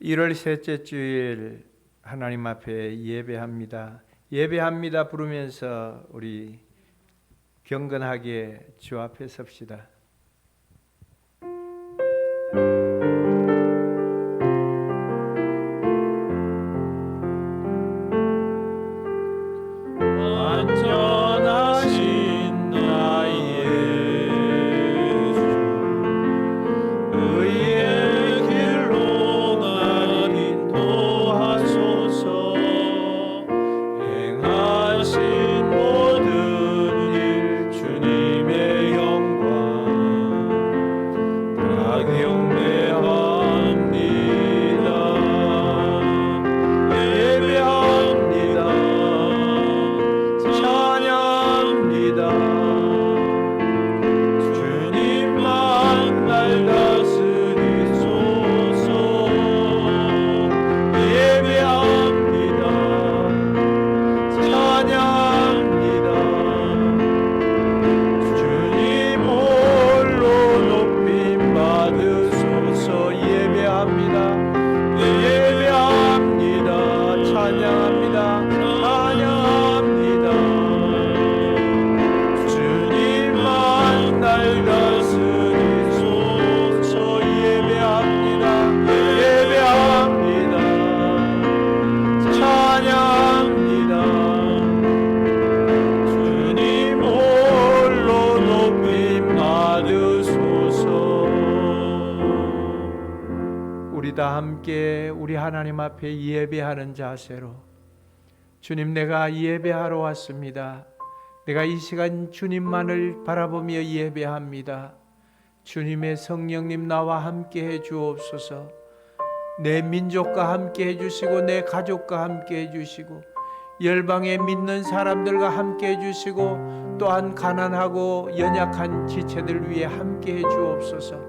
1월 셋째 주일 하나님 앞에 예배합니다. 예배합니다 부르면서 우리 경건하게 주 앞에 섭시다. 완전하신 나의 주, 의의 길로 날 인도하소서. 행하신 모든 일 주님의 영광 다 경배합니다. 예배합니다. 찬양합니다. 주님만 날 다스리소서. 예배합니다. 찬양합니다. 주님 홀로 높임 받으소서. 예배합니다. 예배합니다. 찬양합니다. 찬양합니다. 주님만 날 다스리소서. 예배합니다. 예배합니다. 찬양합니다. 주님 홀로 높임 받으소서. 우리 다 함께 우리 하나님 앞에 예배하는 자세로, 주님, 내가 예배하러 왔습니다. 내가 이 시간 주님만을 바라보며 예배합니다. 주님의 성령님 나와 함께 해 주옵소서. 내 민족과 함께 해 주시고 내 가족과 함께 해 주시고 열방에 믿는 사람들과 함께 해 주시고 또한 가난하고 연약한 지체들 위해 함께 해 주옵소서.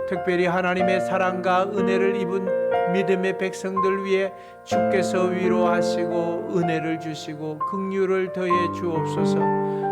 특별히 하나님의 사랑과 은혜를 입은 믿음의 백성들 위해 주께서 위로하시고 은혜를 주시고 긍휼을 더해 주옵소서.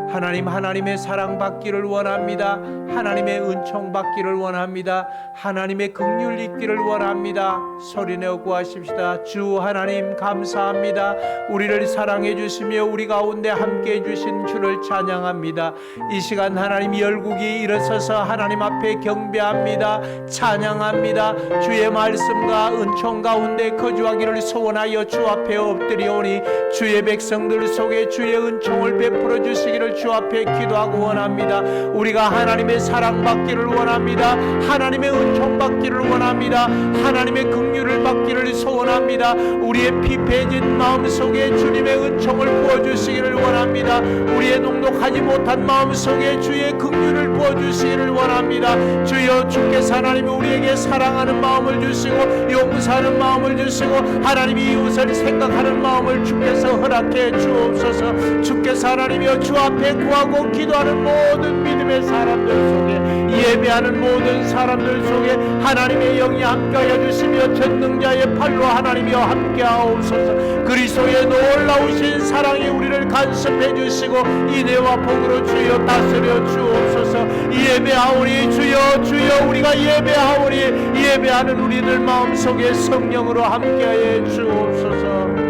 하나님, 하나님의 사랑 받기를 원합니다. 하나님의 은총 받기를 원합니다. 하나님의 긍휼 있기를 원합니다. 소리내어 구하십시다. 주 하나님 감사합니다. 우리를 사랑해 주시며 우리 가운데 함께 해 주신 주를 찬양합니다. 이 시간 하나님 열국이 일어서서 하나님 앞에 경배합니다. 찬양합니다. 주의 말씀과 은총 가운데 거주하기를 소원하여 주 앞에 엎드리오니 주의 백성들 속에 주의 은총을 베풀어 주시기를 주 앞에 기도하고 원합니다. 우리가 하나님의 사랑 받기를 원합니다. 하나님의 은총 받기를 원합니다. 하나님의 긍휼을 받기를 소원합니다. 우리의 피폐해진 마음 속에 주님의 은총을 부어주시기를 원합니다. 우리의 녹록하지 못한 마음 속에 주의 긍휼을 부어주시기를 원합니다. 주여, 주께서 하나님이 우리에게 사랑하는 마음을 주시고 용서하는 마음을 주시고 하나님이 이웃을 생각하는 마음을 주께서 허락해 주옵소서. 주께서 하나님이여 주 앞에 구하고 기도하는 모든 믿음의 사람들 속에, 예배하는 모든 사람들 속에 하나님의 영이 함께하여 주시며 전능자의 팔로 하나님이여 함께하옵소서. 그리스도의 놀라우신 사랑이 우리를 간섭해 주시고 인애와 복으로 주여 다스려 주옵소서. 예배하오니 주여, 주여, 우리가 예배하오니 예배하는 우리들 마음속에 성령으로 함께하여 주옵소서.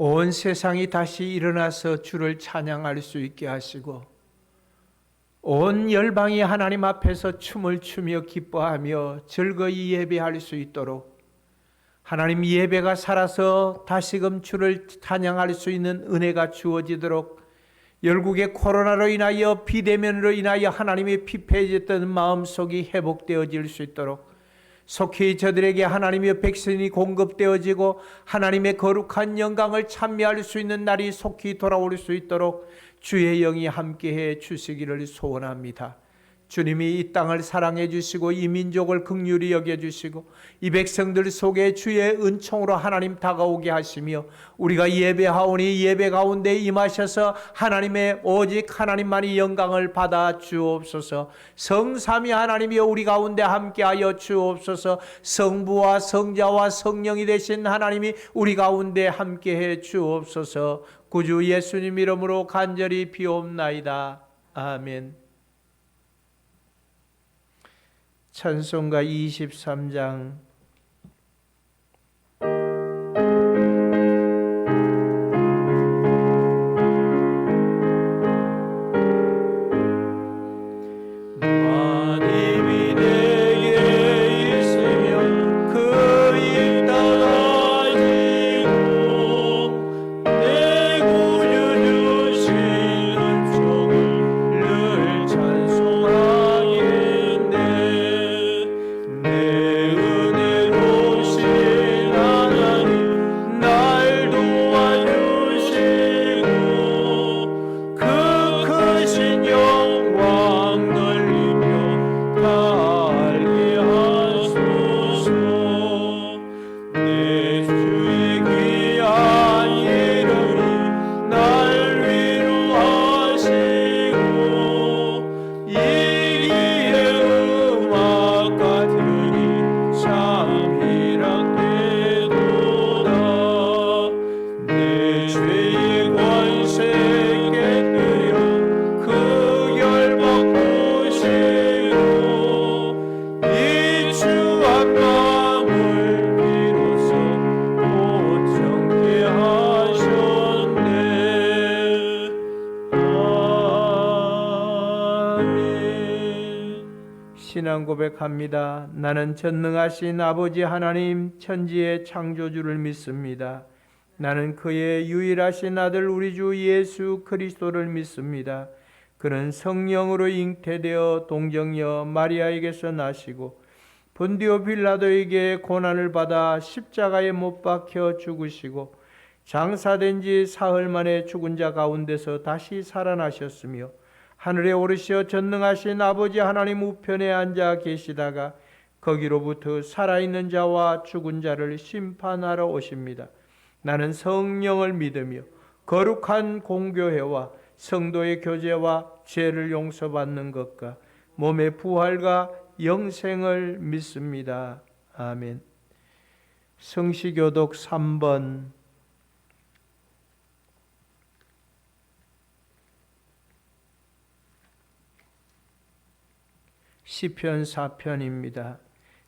온 세상이 다시 일어나서 주를 찬양할 수 있게 하시고 온 열방이 하나님 앞에서 춤을 추며 기뻐하며 즐거이 예배할 수 있도록 하나님, 예배가 살아서 다시금 주를 찬양할 수 있는 은혜가 주어지도록 열국의 코로나로 인하여 비대면으로 인하여 하나님의 피폐해졌던 마음속이 회복되어질 수 있도록 속히 저들에게 하나님의 백성이 공급되어지고 하나님의 거룩한 영광을 찬미할 수 있는 날이 속히 돌아올 수 있도록 주의 영이 함께해 주시기를 소원합니다. 주님이 이 땅을 사랑해 주시고 이 민족을 긍휼히 여겨 주시고 이 백성들 속에 주의 은총으로 하나님 다가오게 하시며 우리가 예배하오니 예배 가운데 임하셔서 하나님의 오직 하나님만이 영광을 받아 주옵소서. 성삼위 하나님이여 우리 가운데 함께하여 주옵소서. 성부와 성자와 성령이 되신 하나님이 우리 가운데 함께해 주옵소서. 구주 예수님 이름으로 간절히 비옵나이다. 아멘. 찬송가 23장. 하나님이 내게 있으면 그 일 따라지고 내 구주 주신 은총을 늘 찬송하겠네. 내 은혜로우신 하나님 날 도와주시고 그 크신 영광 넓히며 달게 하소서. 내 주의 귀한 이름이 날 위로하시고 이기의 음악가들이 참 희락되도다. 내 죄의 권세 깨뜨려 그 열먹으시고 이 주한 마음을 비로소 고정케 하셨네. 아멘. 신앙 고백합니다. 나는 전능하신 아버지 하나님 천지의 창조주를 믿습니다. 나는 그의 유일하신 아들 우리 주 예수 그리스도를 믿습니다. 그는 성령으로 잉태되어 동정녀 마리아에게서 나시고 본디오 빌라도에게 고난을 받아 십자가에 못 박혀 죽으시고 장사된 지 사흘 만에 죽은 자 가운데서 다시 살아나셨으며 하늘에 오르시어 전능하신 아버지 하나님 우편에 앉아 계시다가 거기로부터 살아있는 자와 죽은 자를 심판하러 오십니다. 나는 성령을 믿으며 거룩한 공교회와 성도의 교제와 죄를 용서받는 것과 몸의 부활과 영생을 믿습니다. 아멘. 성시교독 3번. 시편 4편입니다.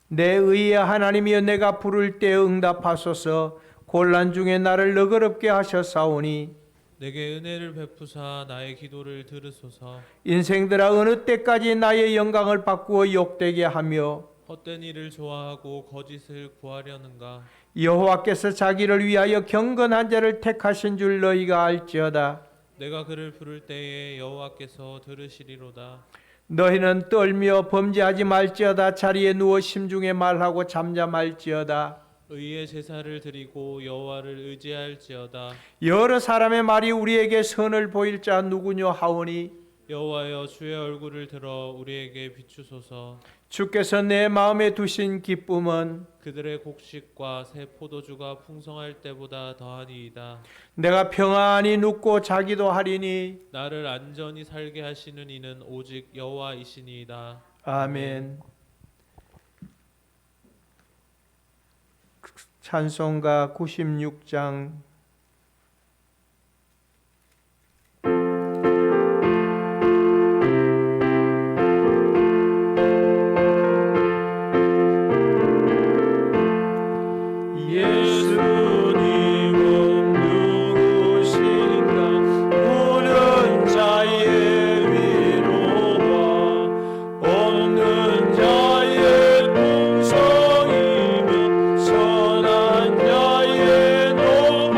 내 의의 하나님이여 내가 부를 때 응답하소서. 곤란 중에 나를 너그럽게 하셨사오니 내게 은혜를 베푸사 나의 기도를 들으소서. 인생들아 어느 때까지 나의 영광을 바꾸어 욕되게 하며 헛된 일을 좋아하고 거짓을 구하려는가. 여호와께서 자기를 위하여 경건한 자를 택하신 줄 너희가 알지어다. 내가 그를 부를 때에 여호와께서 들으시리로다. 너희는 떨며 범죄하지 말지어다. 자리에 누워 심중에 말하고 잠잠할지어다. 의의 제사를 드리고 여호와를 의지할지어다. 여러 사람의 말이 우리에게 선을 보일 자 누구뇨 하오니 여호와여 주의 얼굴을 들어 우리에게 비추소서. 주께서 내 마음에 두신 기쁨은 그들의 곡식과 새 포도주가 풍성할 때보다 더하니이다. 내가 평안히 눕고 자기도 하리니 나를 안전히 살게 하시는 이는 오직 여호와이시니이다. 아멘. 찬송가 96장. 예수님은 누구신가? 우는 자의 위로와 없는 자의 풍성이며 선한 자의 노무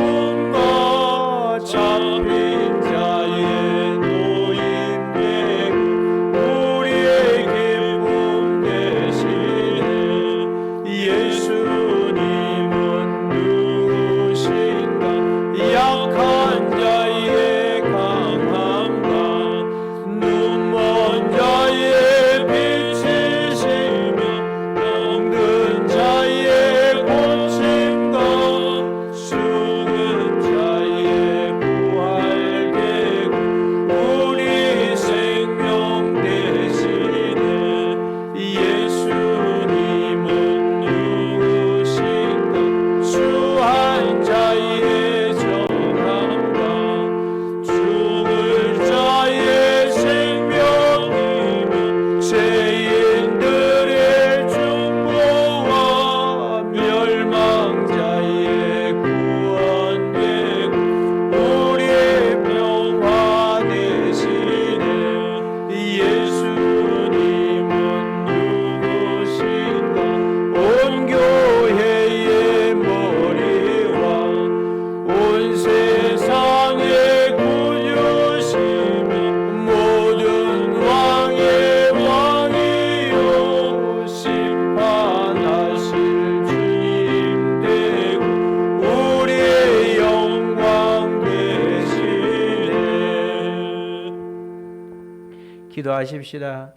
기도하십시다.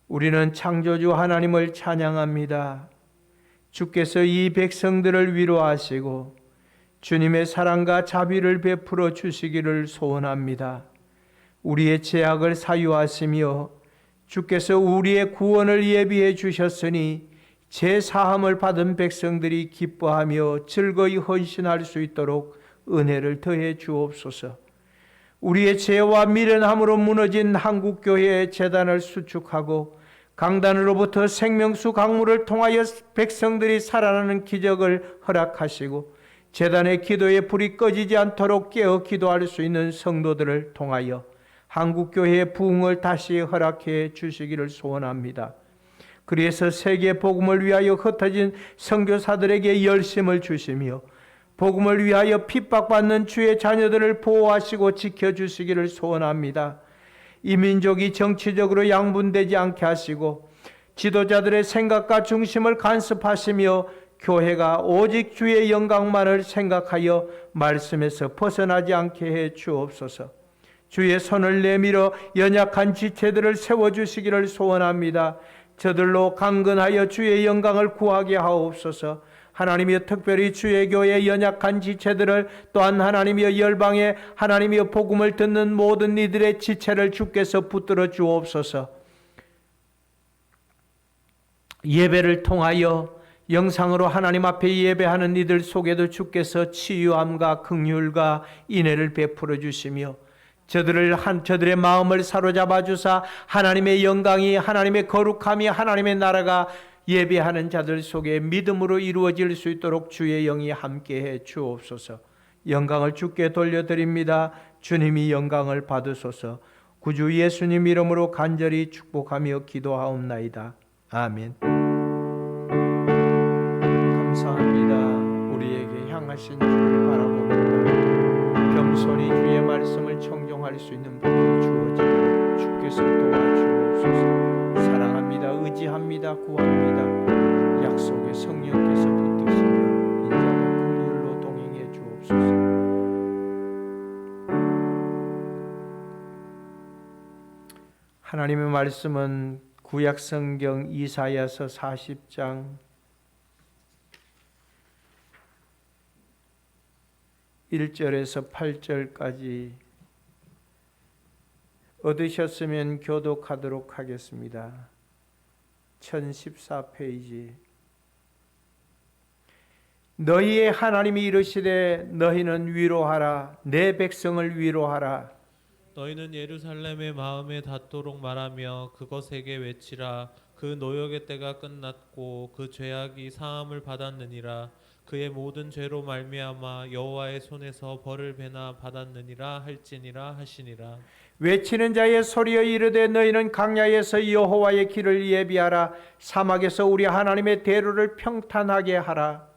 우리는 창조주 하나님을 찬양합니다. 주께서 이 백성들을 위로하시고 주님의 사랑과 자비를 베풀어 주시기를 소원합니다. 우리의 죄악을 사유하시며 주께서 우리의 구원을 예비해 주셨으니 죄 사함을 받은 백성들이 기뻐하며 즐거이 헌신할 수 있도록 은혜를 더해 주옵소서. 우리의 죄와 미련함으로 무너진 한국교회의 재단을 수축하고 강단으로부터 생명수 강물을 통하여 백성들이 살아나는 기적을 허락하시고 재단의 기도에 불이 꺼지지 않도록 깨어 기도할 수 있는 성도들을 통하여 한국교회의 부흥을 다시 허락해 주시기를 소원합니다. 그래서 세계 복음을 위하여 흩어진 선교사들에게 열심을 주시며 복음을 위하여 핍박받는 주의 자녀들을 보호하시고 지켜주시기를 소원합니다. 이 민족이 정치적으로 양분되지 않게 하시고 지도자들의 생각과 중심을 간섭하시며 교회가 오직 주의 영광만을 생각하여 말씀에서 벗어나지 않게 해 주옵소서. 주의 손을 내밀어 연약한 지체들을 세워주시기를 소원합니다. 저들로 강건하여 주의 영광을 구하게 하옵소서. 하나님이여 특별히 주의 교회의 연약한 지체들을 또한 하나님이여 열방에 하나님이여 복음을 듣는 모든 이들의 지체를 주께서 붙들어 주옵소서. 예배를 통하여 영상으로 하나님 앞에 예배하는 이들 속에도 주께서 치유함과 긍휼과 인애를 베풀어 주시며 저들의 마음을 사로잡아 주사 하나님의 영광이 하나님의 거룩함이 하나님의 나라가 예배하는 자들 속에 믿음으로 이루어질 수 있도록 주의 영이 함께해 주옵소서. 영광을 주께 돌려드립니다. 주님이 영광을 받으소서. 구주 예수님 이름으로 간절히 축복하며 기도하옵나이다. 아멘. 감사합니다. 우리에게 향하신 주를 바라봅니다. 겸손히 주의 말씀을 청종할 수 있는 복이 주어지고 주께서 도와주옵소서. 사랑합니다. 의지합니다. 구합니다. 약속의 성령께서 붙드시며 인자가 긍휼로 동행해 주옵소서. 하나님의 말씀은 구약 성경 이사야서 40장 1절에서 8절까지 얻으셨으면 교독하도록 하겠습니다. 1014페이지. 너희의 하나님이 이르시되 너희는 위로하라. 내 백성을 위로하라. 너희는 예루살렘의 마음에 닿도록 말하며 그것에게 외치라. 그 노역의 때가 끝났고 그 죄악이 사함을 받았느니라. 그의 모든 죄로 말미암아 여호와의 손에서 벌을 배나 받았느니라 할지니라 하시니라. 외치는 자의 소리여 이르되 너희는 강야에서 여호와의 길을 예비하라. 사막에서 우리 하나님의 대로를 평탄하게 하라.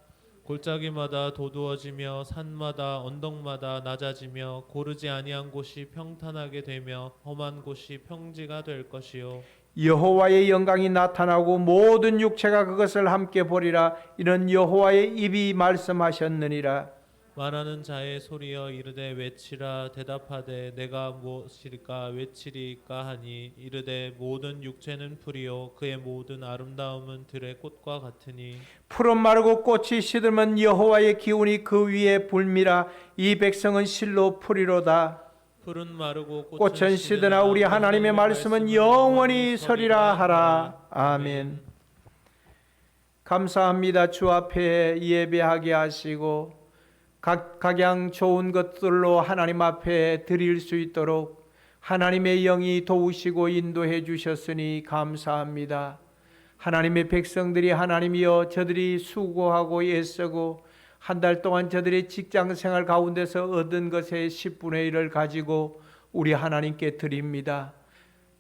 골짜기마다 도두어지며 산마다 언덕마다 낮아지며 고르지 아니한 곳이 평탄하게 되며 험한 곳이 평지가 될 것이요. 여호와의 영광이 나타나고 모든 육체가 그것을 함께 보리라. 이는 여호와의 입이 말씀하셨느니라. 말하는 자의 소리여 이르되 외치라. 대답하되 내가 무엇일까 외치리까 하니 이르되 모든 육체는 풀이요 그의 모든 아름다움은 들의 꽃과 같으니 풀은 마르고 꽃이 시들면 여호와의 기운이 그 위에 불미라. 이 백성은 실로 풀이로다. 풀은 마르고 꽃은 시드나 우리 하나님의 말씀은 영원히 서리라 하라. 아멘. 감사합니다. 주 앞에 예배하게 하시고 각양 좋은 것들로 하나님 앞에 드릴 수 있도록 하나님의 영이 도우시고 인도해 주셨으니 감사합니다. 하나님의 백성들이 하나님이여 저들이 수고하고 애쓰고 한 달 동안 저들의 직장생활 가운데서 얻은 것의 10분의 1을 가지고 우리 하나님께 드립니다.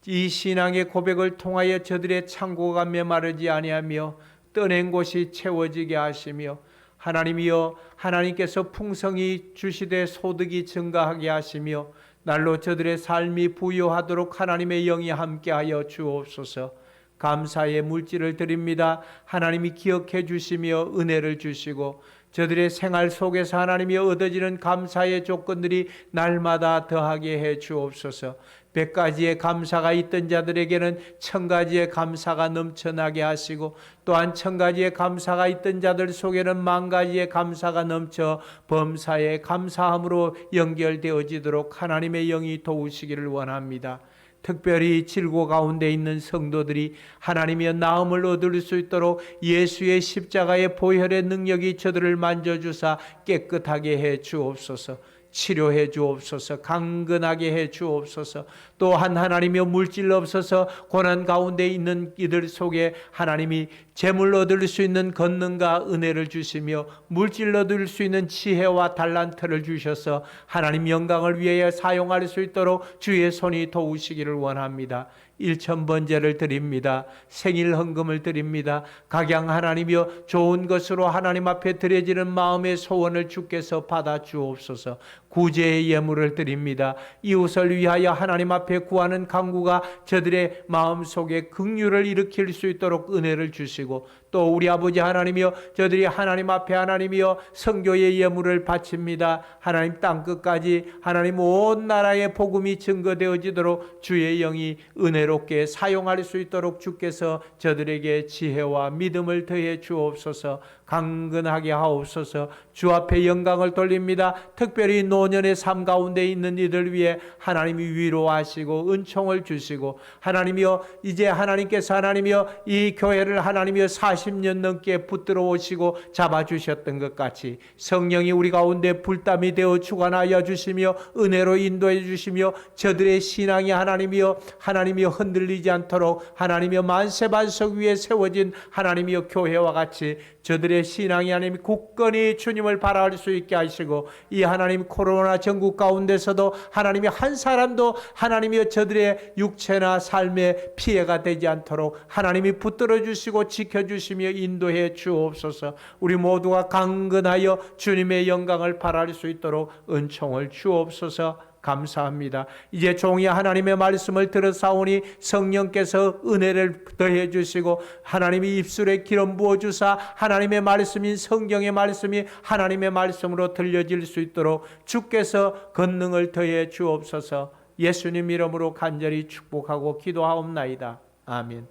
이 신앙의 고백을 통하여 저들의 창고가 메마르지 아니하며 떠낸 곳이 채워지게 하시며 하나님이여 하나님께서 풍성히 주시되 소득이 증가하게 하시며 날로 저들의 삶이 부유하도록 하나님의 영이 함께하여 주옵소서. 감사의 물질을 드립니다. 하나님이 기억해 주시며 은혜를 주시고 저들의 생활 속에서 하나님이 얻어지는 감사의 조건들이 날마다 더하게 해 주옵소서. 100가지의 감사가 있던 자들에게는 1000가지의 감사가 넘쳐나게 하시고, 또한 1000가지의 감사가 있던 자들 속에는 10,000가지의 감사가 넘쳐 범사의 감사함으로 연결되어지도록 하나님의 영이 도우시기를 원합니다. 특별히 질고 가운데 있는 성도들이 하나님의 나음을 얻을 수 있도록 예수의 십자가의 보혈의 능력이 저들을 만져주사 깨끗하게 해 주옵소서. 치료해 주옵소서. 강건하게 해 주옵소서. 또한 하나님의 물질 없어서 고난 가운데 있는 이들 속에 하나님이 재물 얻을 수 있는 권능과 은혜를 주시며 물질 얻을 수 있는 지혜와 달란트를 주셔서 하나님 영광을 위하여 사용할 수 있도록 주의 손이 도우시기를 원합니다. 1000번제를 드립니다. 생일 헌금을 드립니다. 각양 하나님이여 좋은 것으로 하나님 앞에 드려지는 마음의 소원을 주께서 받아 주옵소서. 구제의 예물을 드립니다. 이웃을 위하여 하나님 앞에 구하는 간구가 저들의 마음속에 긍휼을 일으킬 수 있도록 은혜를 주시고, 또 우리 아버지 하나님이여 저들이 하나님 앞에 하나님이여 선교의 예물을 바칩니다. 하나님 땅끝까지 하나님 온 나라의 복음이 증거되어지도록 주의 영이 은혜롭게 사용할 수 있도록 주께서 저들에게 지혜와 믿음을 더해 주옵소서. 강건하게 하옵소서. 주 앞에 영광을 돌립니다. 특별히 노년의 삶 가운데 있는 이들 위해 하나님이 위로하시고 은총을 주시고, 하나님이여 이제 하나님께서 하나님이여 이 교회를 하나님이여 40년 넘게 붙들어 오시고 잡아주셨던 것 같이 성령이 우리 가운데 불담이 되어 주관하여 주시며 은혜로 인도해 주시며 저들의 신앙이 하나님이여 흔들리지 않도록 하나님이여 만세반석 위에 세워진 하나님이여 교회와 같이 저들의 신앙이 하나님 굳건히 주님을 바라볼 수 있게 하시고, 이 하나님 코로나 전국 가운데서도 하나님이 한 사람도 하나님이여 저들의 육체나 삶에 피해가 되지 않도록 하나님이 붙들어 주시고 지켜주시며 인도해 주옵소서. 우리 모두가 강건하여 주님의 영광을 바라볼 수 있도록 은총을 주옵소서. 감사합니다. 이제 종이 하나님의 말씀을 들었사오니 성령께서 은혜를 더해 주시고 하나님이 입술에 기름 부어 주사 하나님의 말씀인 성경의 말씀이 하나님의 말씀으로 들려질 수 있도록 주께서 권능을 더해 주옵소서. 예수님 이름으로 간절히 축복하고 기도하옵나이다. 아멘.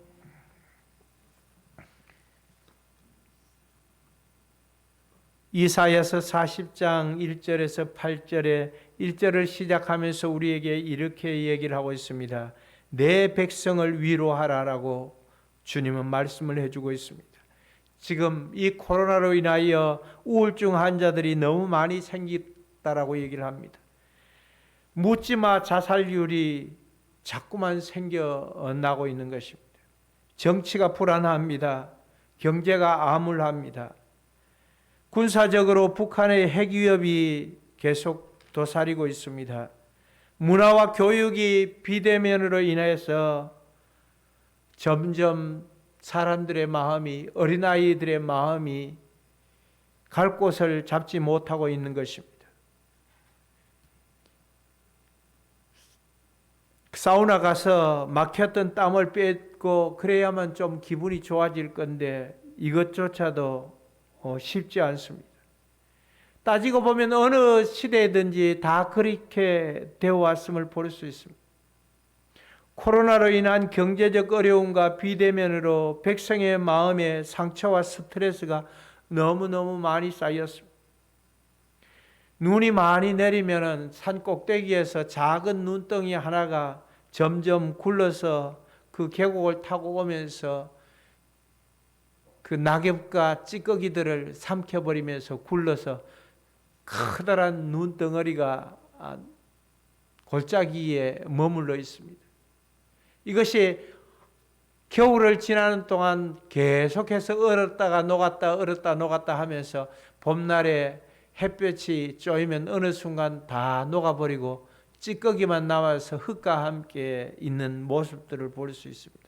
이사야서 40장 1절에서 8절에 1절을 시작하면서 우리에게 이렇게 얘기를 하고 있습니다. 내 백성을 위로하라라고 주님은 말씀을 해주고 있습니다. 지금 이 코로나로 인하여 우울증 환자들이 너무 많이 생겼다라고 얘기를 합니다. 묻지마 자살률이 자꾸만 생겨나고 있는 것입니다. 정치가 불안합니다. 경제가 암울합니다. 군사적으로 북한의 핵위협이 계속 도사리고 있습니다. 문화와 교육이 비대면으로 인해서 점점 사람들의 마음이, 어린아이들의 마음이 갈 곳을 잡지 못하고 있는 것입니다. 사우나 가서 막혔던 땀을 뺏고 그래야만 좀 기분이 좋아질 건데 이것조차도 쉽지 않습니다. 따지고 보면 어느 시대든지 다 그렇게 되어 왔음을 볼 수 있습니다. 코로나로 인한 경제적 어려움과 비대면으로 백성의 마음에 상처와 스트레스가 너무너무 많이 쌓였습니다. 눈이 많이 내리면 산 꼭대기에서 작은 눈덩이 하나가 점점 굴러서 그 계곡을 타고 오면서 그 낙엽과 찌꺼기들을 삼켜버리면서 굴러서 커다란 눈덩어리가 골짜기에 머물러 있습니다. 이것이 겨울을 지나는 동안 계속해서 얼었다가 녹았다 얼었다 녹았다 하면서 봄날에 햇볕이 쬐면 어느 순간 다 녹아버리고 찌꺼기만 남아서 흙과 함께 있는 모습들을 볼 수 있습니다.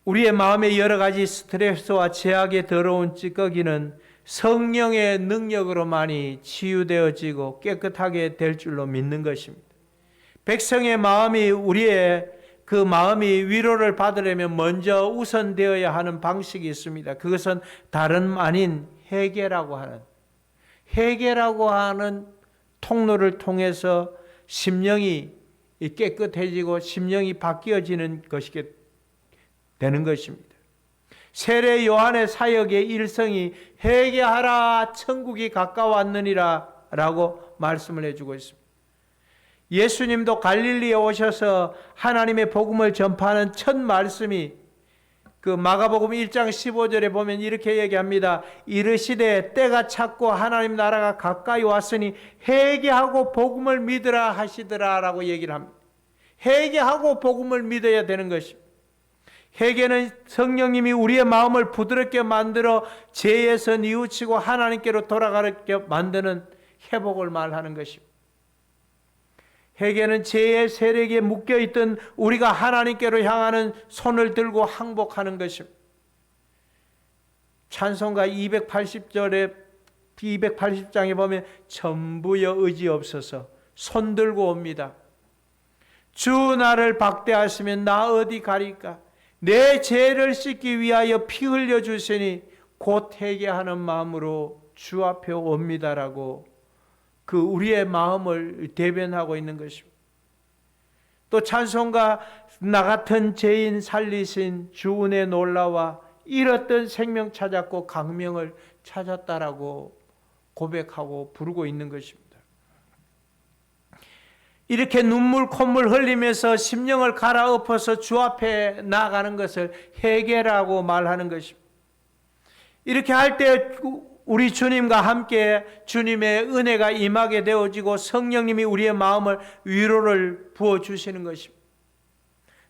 우리의 마음의 여러 가지 스트레스와 제약에 더러운 찌꺼기는 성령의 능력으로만이 치유되어지고 깨끗하게 될 줄로 믿는 것입니다. 백성의 마음이 우리의 그 마음이 위로를 받으려면 먼저 우선되어야 하는 방식이 있습니다. 그것은 다름 아닌 회개라고 하는 통로를 통해서 심령이 깨끗해지고 심령이 바뀌어지는 것이 되는 것입니다. 세례 요한의 사역의 일성이 회개하라 천국이 가까웠느니라 라고 말씀을 해주고 있습니다. 예수님도 갈릴리에 오셔서 하나님의 복음을 전파하는 첫 말씀이 그 마가복음 1장 15절에 보면 이렇게 얘기합니다. 이르시되 때가 찼고 하나님 나라가 가까이 왔으니 회개하고 복음을 믿으라 하시더라 라고 얘기를 합니다. 회개하고 복음을 믿어야 되는 것입니다. 회개는 성령님이 우리의 마음을 부드럽게 만들어 죄에서 뉘우치고 하나님께로 돌아가게 만드는 회복을 말하는 것입니다. 회개는 죄의 세력에 묶여있던 우리가 하나님께로 향하는 손을 들고 항복하는 것입니다. 찬송가 280장에 보면 전부여 의지 없어서 손 들고 옵니다. 주 나를 박대하시면 나 어디 가리까? 내 죄를 씻기 위하여 피 흘려 주시니 곧 회개하는 마음으로 주 앞에 옵니다라고 그 우리의 마음을 대변하고 있는 것입니다. 또 찬송가 나 같은 죄인 살리신 주 은혜 놀라와 잃었던 생명 찾았고 강명을 찾았다라고 고백하고 부르고 있는 것입니다. 이렇게 눈물 콧물 흘리면서 심령을 갈아엎어서 주 앞에 나아가는 것을 회개라고 말하는 것입니다. 이렇게 할 때 우리 주님과 함께 주님의 은혜가 임하게 되어지고 성령님이 우리의 마음을 위로를 부어주시는 것입니다.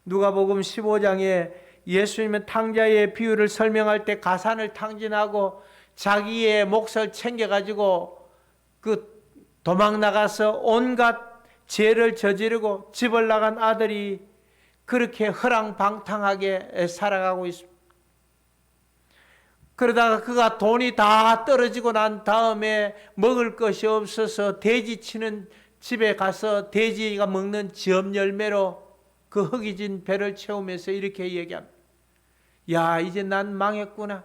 누가복음 15장에 예수님은 탕자의 비유를 설명할 때 가산을 탕진하고 자기의 몫을 챙겨가지고 그 도망 나가서 온갖 죄를 저지르고 집을 나간 아들이 그렇게 허랑방탕하게 살아가고 있습니다. 그러다가 그가 돈이 다 떨어지고 난 다음에 먹을 것이 없어서 돼지 치는 집에 가서 돼지가 먹는 지엄 열매로 그 허기진 배를 채우면서 이렇게 얘기합니다. 야, 이제 난 망했구나.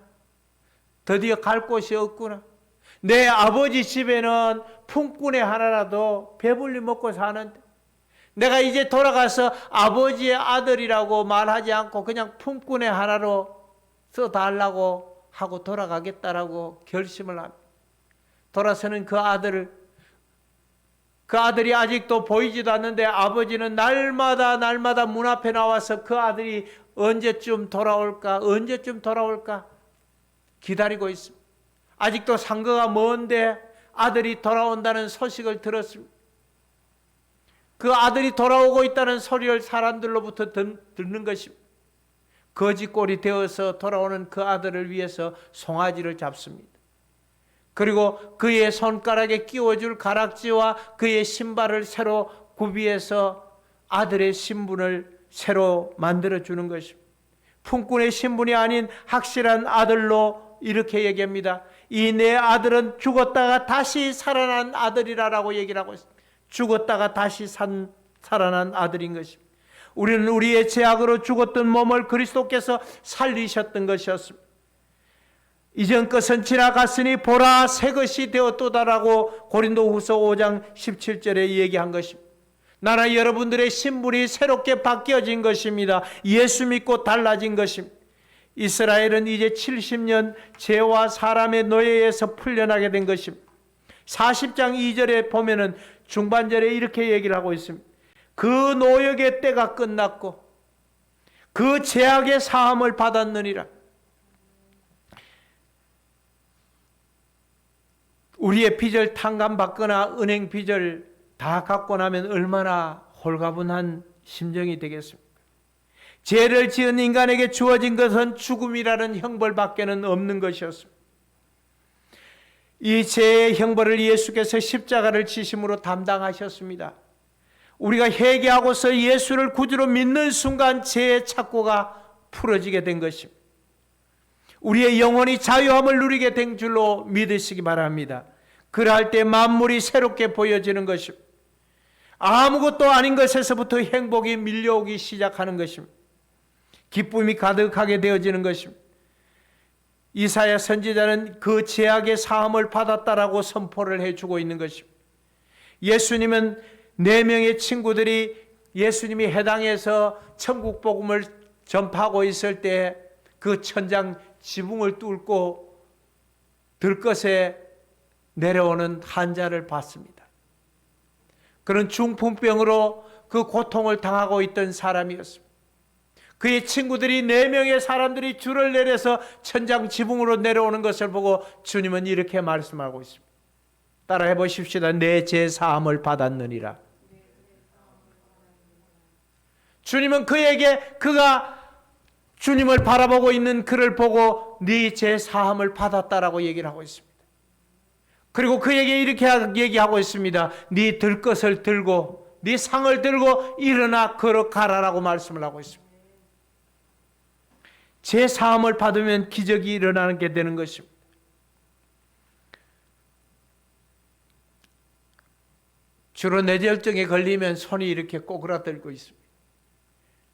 드디어 갈 곳이 없구나. 내 아버지 집에는 품꾼의 하나라도 배불리 먹고 사는데 내가 이제 돌아가서 아버지의 아들이라고 말하지 않고 그냥 품꾼의 하나로 써달라고 하고 돌아가겠다라고 결심을 합니다. 돌아서는 그 아들이 아직도 보이지도 않는데 아버지는 날마다 문 앞에 나와서 그 아들이 언제쯤 돌아올까 기다리고 있습니다. 아직도 상거가 먼데 아들이 돌아온다는 소식을 들었습니다. 그 아들이 돌아오고 있다는 소리를 사람들로부터 듣는 것입니다. 거지꼴이 되어서 돌아오는 그 아들을 위해서 송아지를 잡습니다. 그리고 그의 손가락에 끼워줄 가락지와 그의 신발을 새로 구비해서 아들의 신분을 새로 만들어주는 것입니다. 품꾼의 신분이 아닌 확실한 아들로 이렇게 얘기합니다. 이 내 아들은 죽었다가 다시 살아난 아들이라고 얘기를 하고 있습니다. 죽었다가 다시 살아난 아들인 것입니다. 우리는 우리의 죄악으로 죽었던 몸을 그리스도께서 살리셨던 것이었습니다. 이전 것은 지나갔으니 보라 새 것이 되었도다라고 고린도후서 5장 17절에 얘기한 것입니다. 나나 여러분들의 신분이 새롭게 바뀌어진 것입니다. 예수 믿고 달라진 것입니다. 이스라엘은 이제 70년 죄와 사람의 노예에서 풀려나게 된 것입니다. 40장 2절에 보면은 중반절에 이렇게 얘기를 하고 있습니다. 그 노역의 때가 끝났고 그 죄악의 사함을 받았느니라. 우리의 빚을 탕감받거나 은행 빚을 다 갚고 나면 얼마나 홀가분한 심정이 되겠습니까? 죄를 지은 인간에게 주어진 것은 죽음이라는 형벌밖에는 없는 것이었습니다. 이 죄의 형벌을 예수께서 십자가를 지심으로 담당하셨습니다. 우리가 회개하고서 예수를 구주로 믿는 순간 죄의 착고가 풀어지게 된 것입니다. 우리의 영혼이 자유함을 누리게 된 줄로 믿으시기 바랍니다. 그러할 때 만물이 새롭게 보여지는 것입니다. 아무것도 아닌 것에서부터 행복이 밀려오기 시작하는 것입니다. 기쁨이 가득하게 되어지는 것입니다. 이사야 선지자는 그 죄악의 사함을 받았다라고 선포를 해주고 있는 것입니다. 예수님은 4명의 친구들이 예수님이 해당해서 천국 복음을 전파하고 있을 때 그 천장 지붕을 뚫고 들것에 내려오는 환자를 봤습니다. 그런 중풍병으로 그 고통을 당하고 있던 사람이었습니다. 그의 친구들이 4명의 사람들이 줄을 내려서 천장 지붕으로 내려오는 것을 보고 주님은 이렇게 말씀하고 있습니다. 따라해 보십시다. 내 죄 사함을 받았느니라. 주님은 그에게 그가 주님을 바라보고 있는 그를 보고 네 죄 사함을 받았다라고 얘기를 하고 있습니다. 그리고 그에게 이렇게 얘기하고 있습니다. 네 들것을 들고 네 상을 들고 일어나 걸어가라라고 말씀을 하고 있습니다. 죄 사함을 받으면 기적이 일어나게 되는 것입니다. 주로 뇌졸중에 걸리면 손이 이렇게 꼬그라들고 있습니다.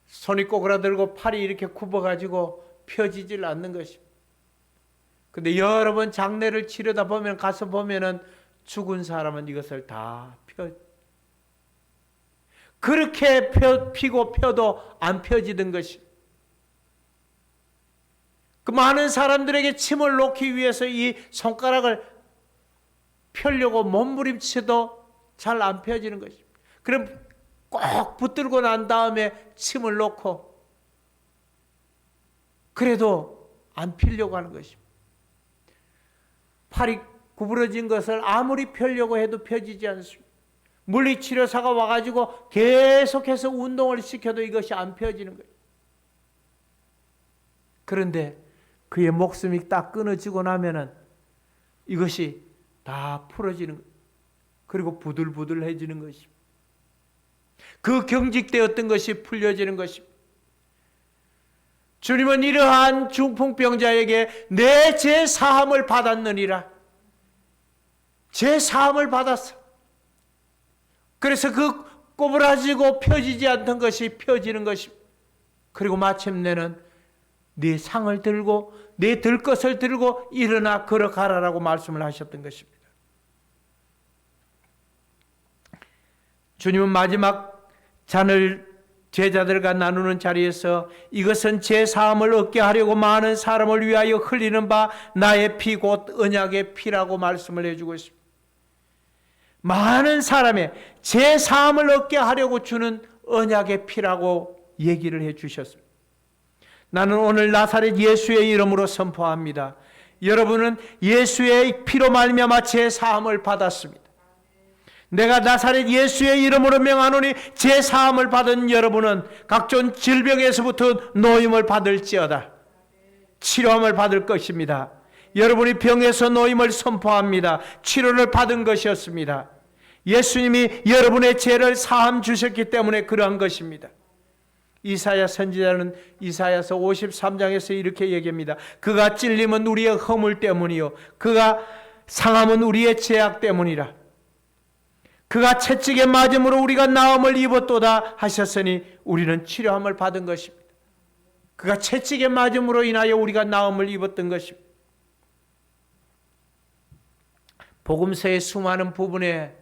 손이 꼬그라들고 팔이 이렇게 굽어가지고 펴지질 않는 것입니다. 근데 여러 번 장례를 치르다 보면 가서 보면은 죽은 사람은 이것을 다 그렇게 피고 펴도 안 펴지던 것이 그 많은 사람들에게 침을 놓기 위해서 이 손가락을 펴려고 몸부림쳐도 잘 안 펴지는 것입니다. 그럼 꼭 붙들고 난 다음에 침을 놓고 그래도 안 펴려고 하는 것입니다. 팔이 구부러진 것을 아무리 펴려고 해도 펴지지 않습니다. 물리치료사가 와가지고 계속해서 운동을 시켜도 이것이 안 펴지는 거예요. 그런데 그의 목숨이 딱 끊어지고 나면은 이것이 다 풀어지는 거예요. 그리고 부들부들해지는 것입니다. 그 경직되었던 것이 풀려지는 것입니다. 주님은 이러한 중풍병자에게 내 죄 사함을 받았느니라. 죄 사함을 받았어. 그래서 그 꼬부라지고 펴지지 않던 것이 펴지는 것입니다. 그리고 마침내는 네 상을 들고 네 들것을 들고 일어나 걸어가라라고 말씀을 하셨던 것입니다. 주님은 마지막 잔을 제자들과 나누는 자리에서 이것은 제 사함을 얻게 하려고 많은 사람을 위하여 흘리는 바 나의 피 곧 언약의 피라고 말씀을 해주고 있습니다. 많은 사람의 제 사함을 얻게 하려고 주는 언약의 피라고 얘기를 해주셨습니다. 나는 오늘 나사렛 예수의 이름으로 선포합니다. 여러분은 예수의 피로 말미암아 제 사함을 받았습니다. 내가 나사렛 예수의 이름으로 명하노니 제 사함을 받은 여러분은 각종 질병에서부터 노임을 받을지어다. 치료함을 받을 것입니다. 여러분이 병에서 노임을 선포합니다. 치료를 받은 것이었습니다. 예수님이 여러분의 죄를 사함 주셨기 때문에 그러한 것입니다. 이사야 선지자는 이사야서 53장에서 이렇게 얘기합니다. 그가 찔림은 우리의 허물 때문이요 그가 상함은 우리의 죄악 때문이라. 그가 채찍에 맞음으로 우리가 나음을 입었도다 하셨으니 우리는 치료함을 받은 것입니다. 그가 채찍에 맞음으로 인하여 우리가 나음을 입었던 것입니다. 복음서의 수많은 부분에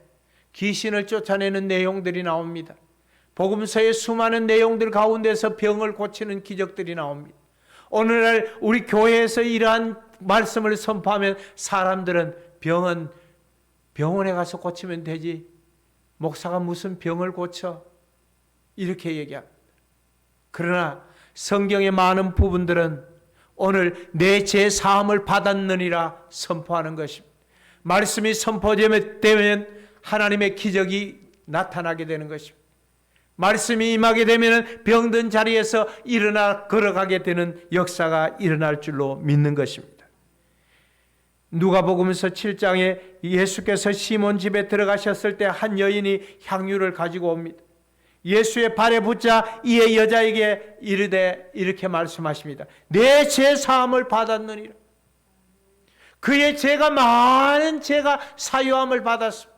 귀신을 쫓아내는 내용들이 나옵니다. 복음서의 수많은 내용들 가운데서 병을 고치는 기적들이 나옵니다. 오늘날 우리 교회에서 이러한 말씀을 선포하면 사람들은 병은 병원에 가서 고치면 되지 목사가 무슨 병을 고쳐 이렇게 얘기합니다. 그러나 성경의 많은 부분들은 오늘 내 죄 사함을 받았느니라 선포하는 것입니다. 말씀이 선포되면 하나님의 기적이 나타나게 되는 것입니다. 말씀이 임하게 되면 병든 자리에서 일어나 걸어가게 되는 역사가 일어날 줄로 믿는 것입니다. 누가복음서 7장에 예수께서 시몬 집에 들어가셨을 때 한 여인이 향유를 가지고 옵니다. 예수의 발에 붙자 이에 여자에게 이르되 이렇게 말씀하십니다. 내 죄 사함을 받았느니라. 그의 죄가 많은 죄가 사유함을 받았습니다.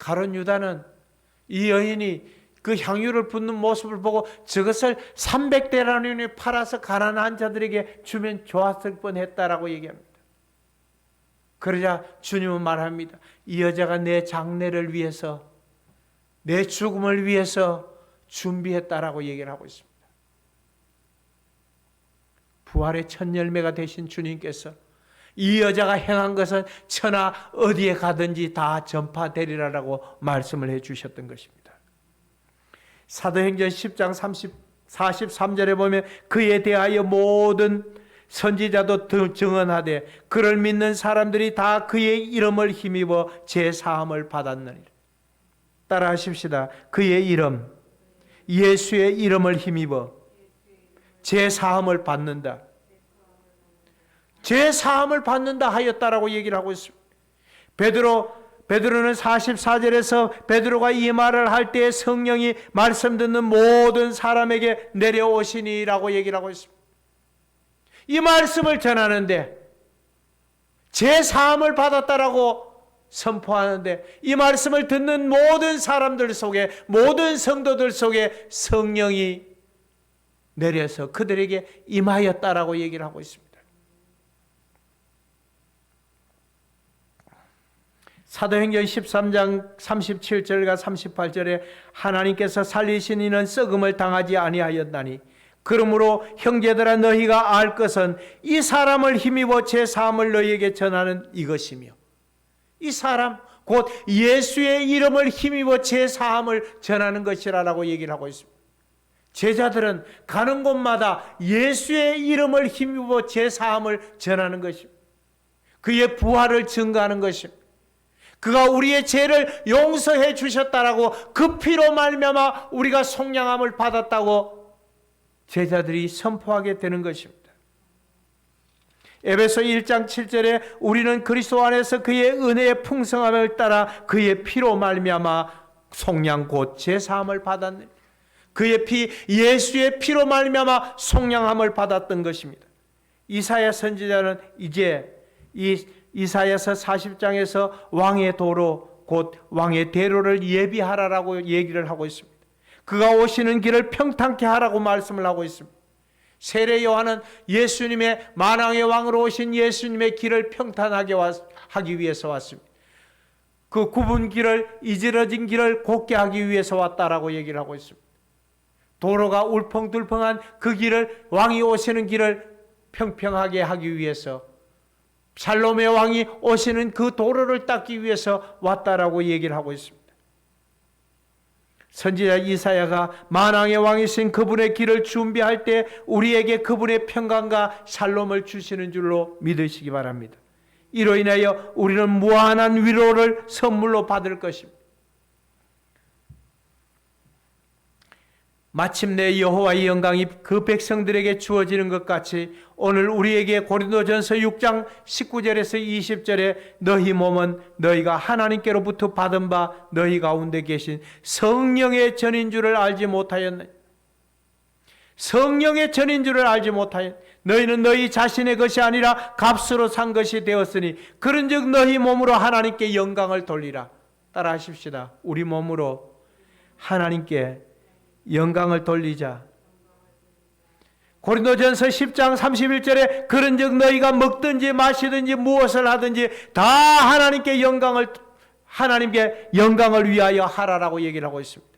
가룟 유다는 이 여인이 그 향유를 붓는 모습을 보고 저것을 300데나리온에 팔아서 가난한 자들에게 주면 좋았을 뻔했다라고 얘기합니다. 그러자 주님은 말합니다. 이 여자가 내 장례를 위해서, 내 죽음을 위해서 준비했다라고 얘기를 하고 있습니다. 부활의 첫 열매가 되신 주님께서 이 여자가 행한 것은 천하 어디에 가든지 다 전파되리라라고 말씀을 해주셨던 것입니다. 사도행전 10장 43절에 보면 그에 대하여 모든 선지자도 증언하되 그를 믿는 사람들이 다 그의 이름을 힘입어 제사함을 받았느니라. 따라하십시다. 그의 이름, 예수의 이름을 힘입어 제사함을 받는다. 제사함을 받는다 하였다라고 얘기를 하고 있습니다. 베드로는 44절에서 베드로가 이 말을 할 때 성령이 말씀 듣는 모든 사람에게 내려오시니라고 얘기를 하고 있습니다. 이 말씀을 전하는데 제사함을 받았다라고 선포하는데 이 말씀을 듣는 모든 사람들 속에, 모든 성도들 속에 성령이 내려서 그들에게 임하였다라고 얘기를 하고 있습니다. 사도행전 13장 37절과 38절에 하나님께서 살리신 이는 썩음을 당하지 아니하였나니 그러므로 형제들아 너희가 알 것은 이 사람을 힘입어 제사함을 너희에게 전하는 이것이며, 이 사람 곧 예수의 이름을 힘입어 제사함을 전하는 것이라고 얘기를 하고 있습니다. 제자들은 가는 곳마다 예수의 이름을 힘입어 제사함을 전하는 것입니다. 그의 부활을 증거하는 것입니다. 그가 우리의 죄를 용서해 주셨다라고, 그 피로 말미암아 우리가 속량함을 받았다고 제자들이 선포하게 되는 것입니다. 에베소 1장 7절에 우리는 그리스도 안에서 그의 은혜의 풍성함을 따라 그의 피로 말미암아 속량 곧 제사함을 받았느니, 그의 피, 예수의 피로 말미암아 속량함을 받았던 것입니다. 이사야 선지자는 이제 이 이사야서 40장에서 왕의 도로 곧 왕의 대로를 예비하라라고 얘기를 하고 있습니다. 그가 오시는 길을 평탄케 하라고 말씀을 하고 있습니다. 세례 요한은 예수님의 만왕의 왕으로 오신 예수님의 길을 평탄하게 하기 위해서 왔습니다. 그 굽은 길을, 이지러진 길을 곱게 하기 위해서 왔다라고 얘기를 하고 있습니다. 도로가 울펑들펑한 그 길을, 왕이 오시는 길을 평평하게 하기 위해서, 살롬의 왕이 오시는 그 도로를 닦기 위해서 왔다라고 얘기를 하고 있습니다. 선지자 이사야가 만왕의 왕이신 그분의 길을 준비할 때 우리에게 그분의 평강과 샬롬을 주시는 줄로 믿으시기 바랍니다. 이로 인하여 우리는 무한한 위로를 선물로 받을 것입니다. 마침내 여호와의 영광이 그 백성들에게 주어지는 것 같이 오늘 우리에게 고린도전서 6장 19절에서 20절에 너희 몸은 너희가 하나님께로부터 받은 바 너희 가운데 계신 성령의 전인 줄을 알지 못하였느냐. 성령의 전인 줄을 알지 못하였느냐. 너희는 너희 자신의 것이 아니라 값으로 산 것이 되었으니 그런즉 너희 몸으로 하나님께 영광을 돌리라. 따라 하십시다. 우리 몸으로 하나님께 영광을 돌리자. 고린도전서 10장 31절에 그런즉 너희가 먹든지 마시든지 무엇을 하든지 다 하나님께 영광을 위하여 하라라고 얘기를 하고 있습니다.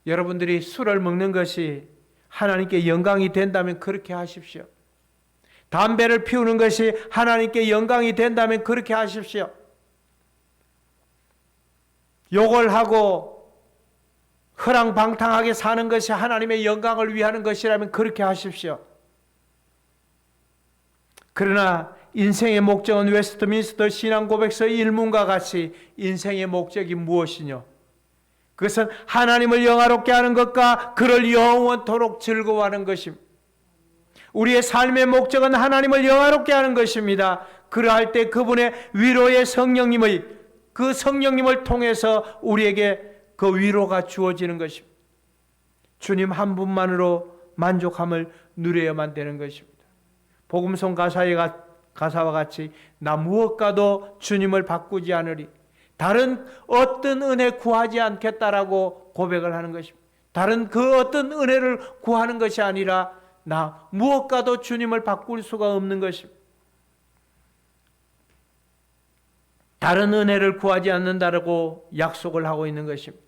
여러분들이 술을 먹는 것이 하나님께 영광이 된다면 그렇게 하십시오. 담배를 피우는 것이 하나님께 영광이 된다면 그렇게 하십시오. 욕을 하고 허랑방탕하게 사는 것이 하나님의 영광을 위하는 것이라면 그렇게 하십시오. 그러나 인생의 목적은 웨스트민스터 신앙고백서 일문과 같이 인생의 목적이 무엇이뇨? 그것은 하나님을 영화롭게 하는 것과 그를 영원토록 즐거워하는 것입니다. 우리의 삶의 목적은 하나님을 영화롭게 하는 것입니다. 그러할 때 그분의 위로의 성령님의 그 성령님을 통해서 우리에게 그 위로가 주어지는 것입니다. 주님 한 분만으로 만족함을 누려야만 되는 것입니다. 복음송 가사에 가사와 같이 나 무엇과도 주님을 바꾸지 않으리. 다른 어떤 은혜 구하지 않겠다라고 고백을 하는 것입니다. 다른 그 어떤 은혜를 구하는 것이 아니라 나 무엇과도 주님을 바꿀 수가 없는 것입니다. 다른 은혜를 구하지 않는다라고 약속을 하고 있는 것입니다.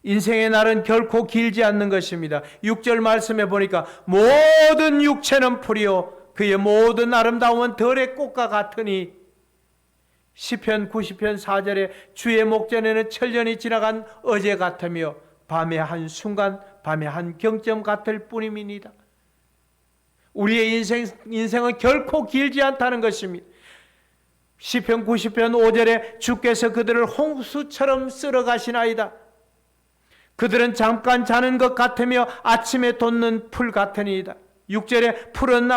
인생의 날은 결코 길지 않는 것입니다. 6절 말씀에 보니까 모든 육체는 풀이요 그의 모든 아름다움은 들의 꽃과 같으니, 시편 90편 4절에 주의 목전에는 천년이 지나간 어제 같으며 밤의 한 순간 밤의 한 경점 같을 뿐입니다. 우리의 인생은 결코 길지 않다는 것입니다. 시편 90편 5절에 주께서 그들을 홍수처럼 쓸어 가시나이다. 그들은 잠깐 자는 것 같으며 아침에 돋는 풀 같으니이다. 6절에 풀은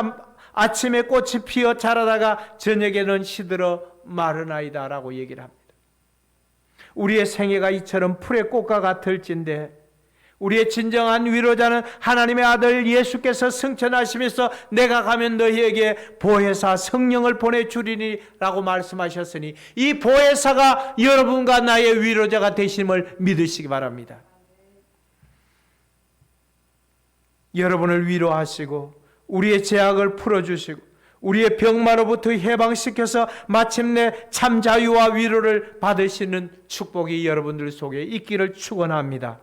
아침에 꽃이 피어 자라다가 저녁에는 시들어 마르나이다 라고 얘기를 합니다. 우리의 생애가 이처럼 풀의 꽃과 같을진데 우리의 진정한 위로자는 하나님의 아들 예수께서 승천하시면서 내가 가면 너희에게 보혜사 성령을 보내주리니 라고 말씀하셨으니 이 보혜사가 여러분과 나의 위로자가 되심을 믿으시기 바랍니다. 여러분을 위로하시고 우리의 죄악을 풀어주시고 우리의 병마로부터 해방시켜서 마침내 참 자유와 위로를 받으시는 축복이 여러분들 속에 있기를 축원합니다.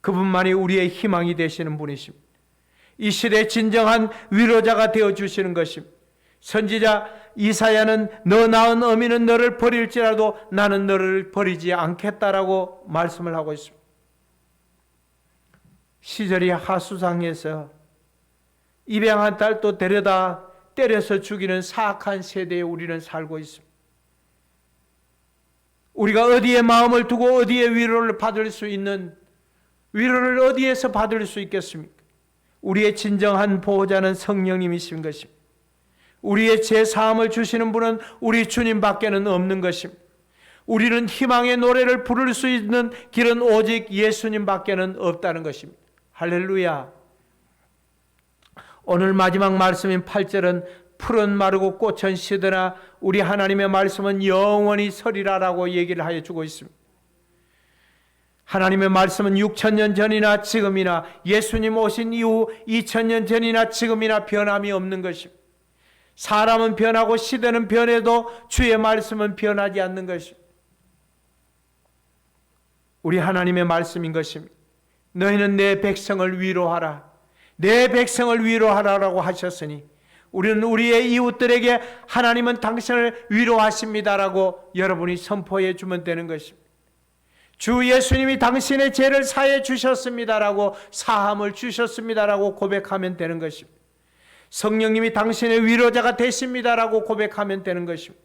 그분만이 우리의 희망이 되시는 분이십니다. 이 시대의 진정한 위로자가 되어주시는 것입니다. 선지자 이사야는 너 낳은 어미는 너를 버릴지라도 나는 너를 버리지 않겠다라고 말씀을 하고 있습니다. 시절이 하수상에서 입양한 딸도 데려다 때려서 죽이는 사악한 세대에 우리는 살고 있습니다. 우리가 어디에 마음을 두고 어디에 위로를 받을 수 있는, 위로를 어디에서 받을 수 있겠습니까? 우리의 진정한 보호자는 성령님이신 것입니다. 우리의 죄 사함을 주시는 분은 우리 주님밖에는 없는 것입니다. 우리는 희망의 노래를 부를 수 있는 길은 오직 예수님밖에는 없다는 것입니다. 할렐루야. 오늘 마지막 말씀인 8절은 풀은 마르고 꽃은 시드나 우리 하나님의 말씀은 영원히 서리라라고 얘기를 하여 주고 있습니다. 하나님의 말씀은 6,000년 전이나 지금이나 예수님 오신 이후 2,000년 전이나 지금이나 변함이 없는 것입니다. 사람은 변하고 시대는 변해도 주의 말씀은 변하지 않는 것입니다. 우리 하나님의 말씀인 것입니다. 너희는 내 백성을 위로하라. 내 백성을 위로하라라고 하셨으니 우리는 우리의 이웃들에게 하나님은 당신을 위로하십니다라고 여러분이 선포해 주면 되는 것입니다. 주 예수님이 당신의 죄를 사해 주셨습니다라고 사함을 주셨습니다라고 고백하면 되는 것입니다. 성령님이 당신의 위로자가 되십니다라고 고백하면 되는 것입니다.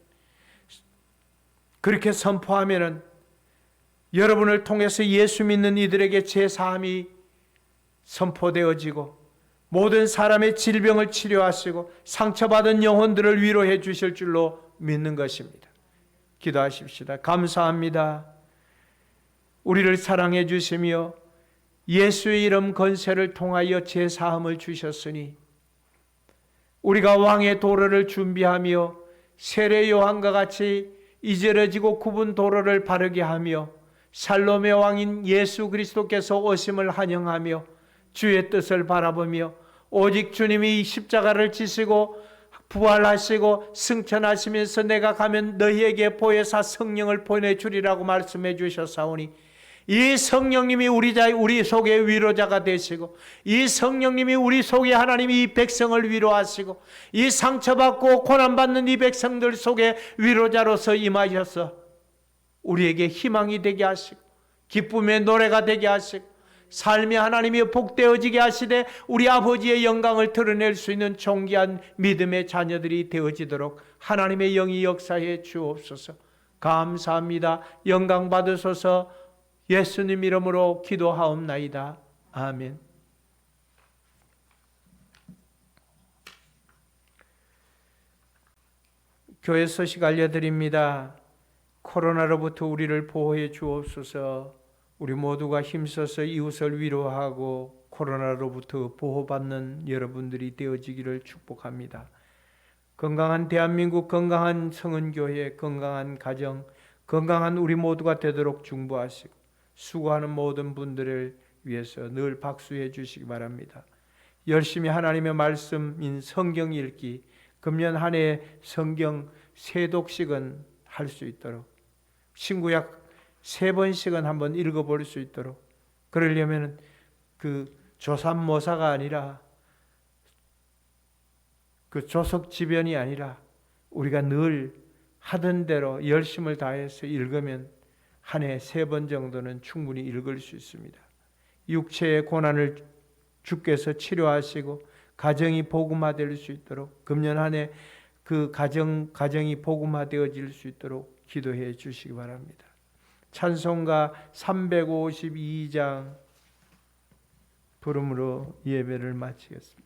그렇게 선포하면은 여러분을 통해서 예수 믿는 이들에게 죄 사함이 선포되어지고 모든 사람의 질병을 치료하시고 상처받은 영혼들을 위로해 주실 줄로 믿는 것입니다. 기도하십시다. 감사합니다. 우리를 사랑해 주시며 예수의 이름 건세를 통하여 죄 사함을 주셨으니 우리가 왕의 도로를 준비하며 세례 요한과 같이 이제러지고 굽은 도로를 바르게 하며 살롬의 왕인 예수 그리스도께서 오심을 환영하며 주의 뜻을 바라보며 오직 주님이 이 십자가를 지시고 부활하시고 승천하시면서 내가 가면 너희에게 보혜사 성령을 보내주리라고 말씀해 주셨사오니 이 성령님이 우리 속에 위로자가 되시고 이 성령님이 우리 속에 하나님이 이 백성을 위로하시고 이 상처받고 고난받는 이 백성들 속에 위로자로서 임하셔서 우리에게 희망이 되게 하시고 기쁨의 노래가 되게 하시고 삶이 하나님이 복되어지게 하시되 우리 아버지의 영광을 드러낼 수 있는 존귀한 믿음의 자녀들이 되어지도록 하나님의 영이 역사해 주옵소서. 감사합니다. 영광 받으소서. 예수님 이름으로 기도하옵나이다. 아멘. 교회 소식 알려드립니다. 코로나로부터 우리를 보호해 주옵소서. 우리 모두가 힘써서 이웃을 위로하고 코로나로부터 보호받는 여러분들이 되어지기를 축복합니다. 건강한 대한민국, 건강한 성은교회, 건강한 가정, 건강한 우리 모두가 되도록 중보하시고 수고하는 모든 분들을 위해서 늘 박수해 주시기 바랍니다. 열심히 하나님의 말씀인 성경 읽기, 금년 한 해 성경 3독씩은 할 수 있도록, 신구약 3번씩은 한번 읽어볼 수 있도록, 그러려면 그 조삼모사가 아니라 그 조석지변이 아니라 우리가 늘 하던 대로 열심을 다해서 읽으면 한 해 3번 정도는 충분히 읽을 수 있습니다. 육체의 고난을 주께서 치료하시고 가정이 복음화될 수 있도록, 금년 한 해 그 가정이 복음화되어질 수 있도록 기도해 주시기 바랍니다. 찬송가 352장 부름으로 예배를 마치겠습니다.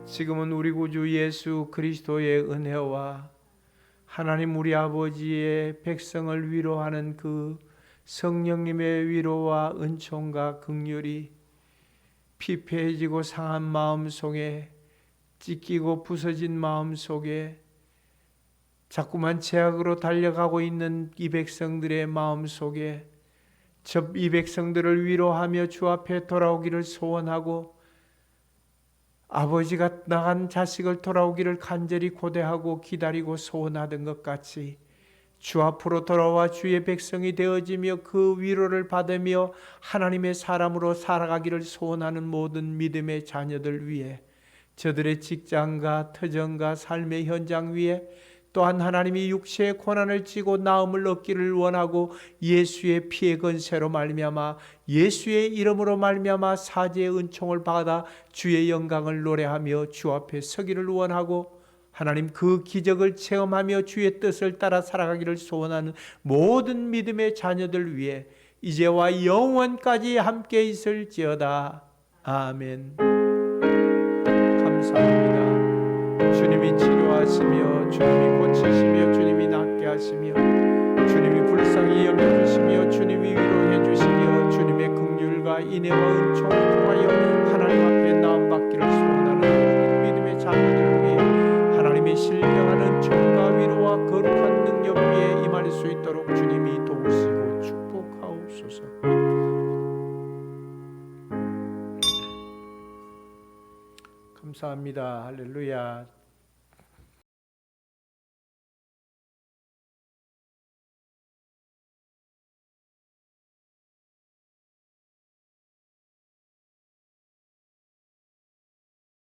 지금은 우리 구주 예수 그리스도의 은혜와 하나님 우리 아버지의 백성을 위로하는 그 성령님의 위로와 은총과 긍휼이 피폐해지고 상한 마음 속에, 찢기고 부서진 마음 속에 자꾸만 죄악으로 달려가고 있는 이 백성들의 마음 속에 이 백성들을 위로하며 주 앞에 돌아오기를 소원하고, 아버지가 나간 자식을 돌아오기를 간절히 고대하고 기다리고 소원하던 것 같이 주 앞으로 돌아와 주의 백성이 되어지며 그 위로를 받으며 하나님의 사람으로 살아가기를 소원하는 모든 믿음의 자녀들 위해, 저들의 직장과 터전과 삶의 현장 위에, 또한 하나님이 육체의 고난을 지고 나음을 얻기를 원하고 예수의 피의 건세로 말미암아 예수의 이름으로 말미암아 사죄의 은총을 받아 주의 영광을 노래하며 주 앞에 서기를 원하고, 하나님 그 기적을 체험하며 주의 뜻을 따라 살아가기를 소원하는 모든 믿음의 자녀들 위해 이제와 영원까지 함께 있을지어다. 아멘. 감사합니다. 주님이 치료하시며 주님이 고치시며 주님이 낫게 하시며 주님이 불쌍히 여겨주시며 주님이 위로해 주시며 주님의 긍휼 기술과 인애와 은총을 통하여 하나님 앞에 나음받기를 소원하는 믿음의 자녀들을 위해 하나님의 신령한 은총과 위로와 거룩한 능력 위에 임할 수 있도록 주님이 도우시고 축복하옵소서. 감사합니다. 할렐루야.